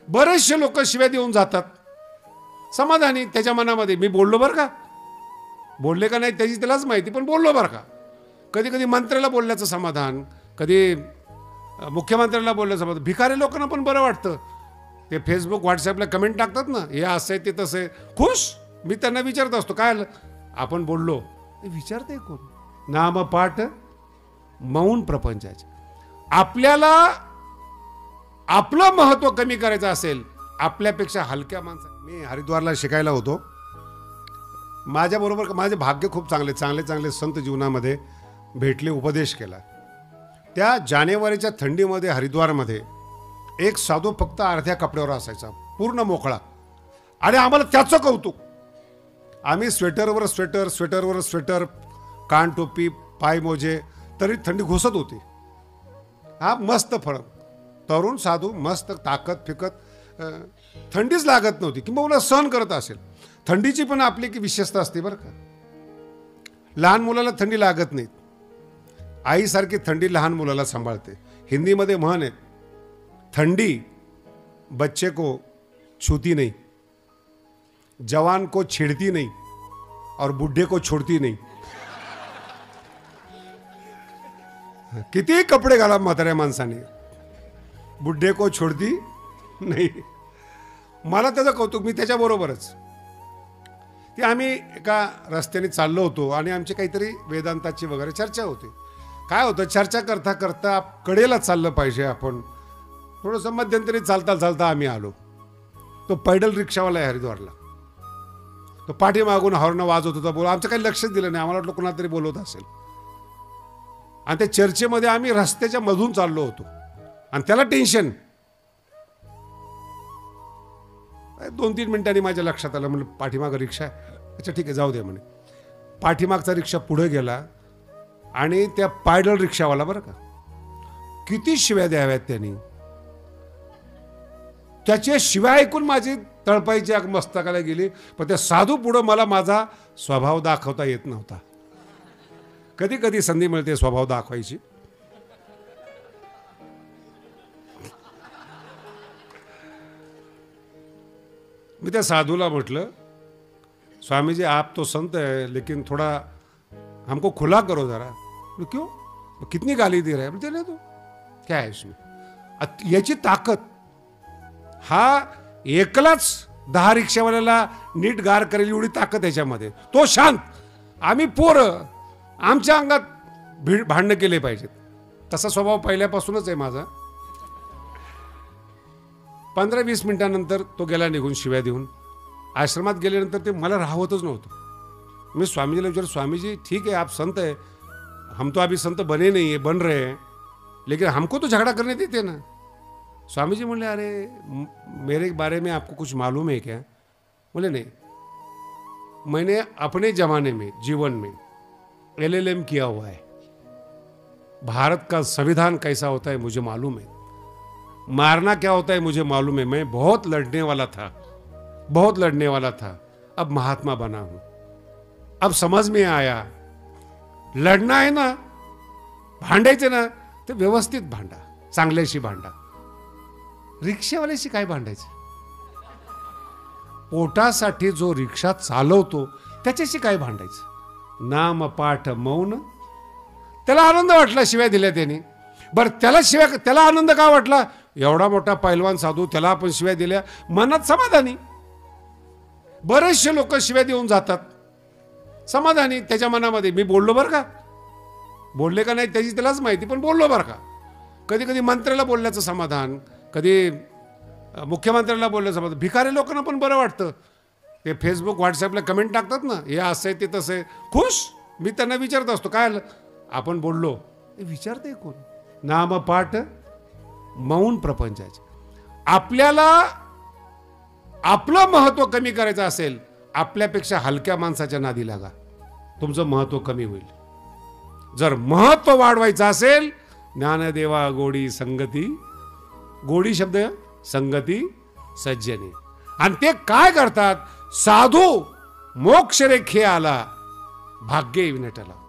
बरेचसे लोक शिव्या देऊन जातात, समाधानी त्याच्या मनामध्ये मी बोललो बरं का, बोलले का नाही त्याची त्यालाच माहिती, पण बोललो बरं का. कधी कधी मंत्र्याला बोलल्याचं समाधान, कधी मुख्यमंत्र्याला बोलल्याचं समाधान. भिकारी लोकांना पण बरं वाटतं, ते फेसबुक व्हॉट्सअपला कमेंट टाकतात ना, हे असं आहे ते तसं आहे, खुश. मी त्यांना विचारत असतो काय आपण बोललो, विचारते कोण. नामपाठ मौन प्रपंचाचे. आपल्याला आपलं महत्व कमी करायचं असेल, आपल्यापेक्षा हलक्या माणसा. मी हरिद्वारला शिकायला होतो, माझ्याबरोबर माझे भाग्य खूप चांगले चांगले चांगले संत जीवनामध्ये भेटले, उपदेश केला. त्या जानेवारीच्या थंडीमध्ये हरिद्वारमध्ये एक साधू फक्त अर्ध्या कपड्यावर असायचा, पूर्ण मोकळा. आणि आम्हाला त्याचं कौतुक. आम्ही स्वेटरवर स्वेटर, स्वेटरवर स्वेटर, कान टोपी, पाय मोजे, तरी थंडी घुसत होती. हा मस्त फरक. तरुण साधू मस्त ताकद फिकत, थंडीच लागत नव्हती, किंवा मला सहन करत असेल. थंडीची पण आपली एक विशेषता असते बरं का. लहान मुलाला थंडी लागत नाही, आईसारखी थंडी लहान मुलाला सांभाळते. हिंदीमध्ये म्हण आहे, ठंडी बच्चे को छूती नहीं, जवान को छेड़ती नहीं और बुढ़े को छोड़ती नहीं. किती कपडे घाला म्हाताऱ्या माणसाने, बुड्ढे को छोड़ती नाही. मला त्याचं कौतुक. मी त्याच्याबरोबरच ते आम्ही एका रस्त्याने चाललो होतो आणि आमची काहीतरी वेदांताची वगैरे चर्चा होती. काय होतं, चर्चा करता करता कडेला चाललं पाहिजे आपण, थोडंसं मध्यंतरी चालता चालता आम्ही आलो. तो पैडल रिक्षावाला आहे हरिद्वारला, तो पाठीमागून हॉर्न वाजवत होता, बोला. आमचं काही लक्षच दिलं नाही, आम्हाला वाटलं कोणाला तरी बोलवत असेल. आणि त्या चर्चेमध्ये आम्ही रस्त्याच्या मधून चाललो होतो आणि त्याला टेन्शन. 2-3 मिनिटांनी माझ्या लक्षात आलं, म्हणलं पाठीमागं रिक्षा आहे, अच्छा ठीक आहे जाऊ दे म्हणे. पाठीमागचा रिक्षा पुढे गेला आणि त्या पायडल रिक्षावाला बरं का, किती शिव्या द्याव्यात त्यांनी. त्याचे शिव्या ऐकून माझी तळपायची आग मस्तकाला गेली. पण त्या साधू पुढं मला माझा स्वभाव दाखवता येत नव्हता. कधी कधी संधी मिळते स्वभाव दाखवायची. मी त्या साधूला म्हटलं, स्वामी जी आप तो संत है लेकिन थोड़ा हमको खुला करो जरा. क्यों, कितनी गाली दे रहा है. बोलते ना तो क्या है इसमें. याची ताकद. हा एकलाच 10 रिक्षावाल्याला नीट गार करेल एवढी ताकद याच्यामध्ये. तो शांत. आम्ही पोरं, आमच्या अंगात भांडणं केले पाहिजेत. तसा स्वभाव पहिल्यापासूनच आहे माझा. 15-20 मिनिटांनंतर तो गेला निघून शिव्या देऊन. आश्रमात गेल्यानंतर ते मला राहवतच नव्हतं. मी स्वामीजीला विचारलं, स्वामीजी ठीक है आप संत है, हम तो अभी संत बने नहीं है, बन रहे हैं, लेकिन हमको तो झगड़ा करने देते ना. स्वामीजी बोले, अरे मेरे बारे में आपको कुछ मालूम है क्या. बोले नहीं, मैंने अपने ज़माने में जीवन में LLM किया हुआ है, भारत का संविधान कैसा होता है मुझे मालूम है, मारना क्या होता है मुझे मालूम है. मैं बहुत लड़ने वाला था, बहुत लड़ने वाला था. अब महात्मा बना हूं. अब समझ में आया, लढणं आहे ना, भांडायचं ना, ते व्यवस्थित भांडा, चांगल्याशी भांडा. रिक्षावाल्याशी काय भांडायचं. पोटासाठी जो रिक्षा चालवतो त्याच्याशी काय भांडायचं. नाम पाठ मौन. त्याला आनंद वाटला शिव्या दिल्या त्याने. बरं, त्याला आनंद का वाटला. एवढा मोठा पैलवान साधू, त्याला आपण शिव्या दिल्या, मनात समाधानी. बरेचसे लोक शिव्या देऊन जातात, समाधानी त्याच्या मनामध्ये मी बोललो बरं का, बोलले का नाही त्याची त्यालाच माहिती, पण बोललो बरं का. कधी कधी मंत्र्याला बोलल्याचं समाधान, कधी मुख्यमंत्र्याला बोलल्याचं समाधान. भिकारी लोकांना पण बरं वाटतं, ते फेसबुक व्हॉट्सअपला कमेंट टाकतात ना, हे असं आहे ते तसं आहे, खुश. मी त्यांना विचारत असतो काय आपण बोललो, विचारते कोण. नामपाठ मौन प्रपंचाचे. आपल्याला आपलं महत्व कमी करायचं असेल, आपल्यापेक्षा हलक्या माणसाच्या नादी लागा, तुमचं महत्व कमी होईल. जर महत्व वाढवायचं असेल, ज्ञानदेवा गोडी संगती, गोडी शब्द संगती सज्जनी. आणि ते काय करतात, साधू मोक्ष रेखे आला भाग्य विनटला.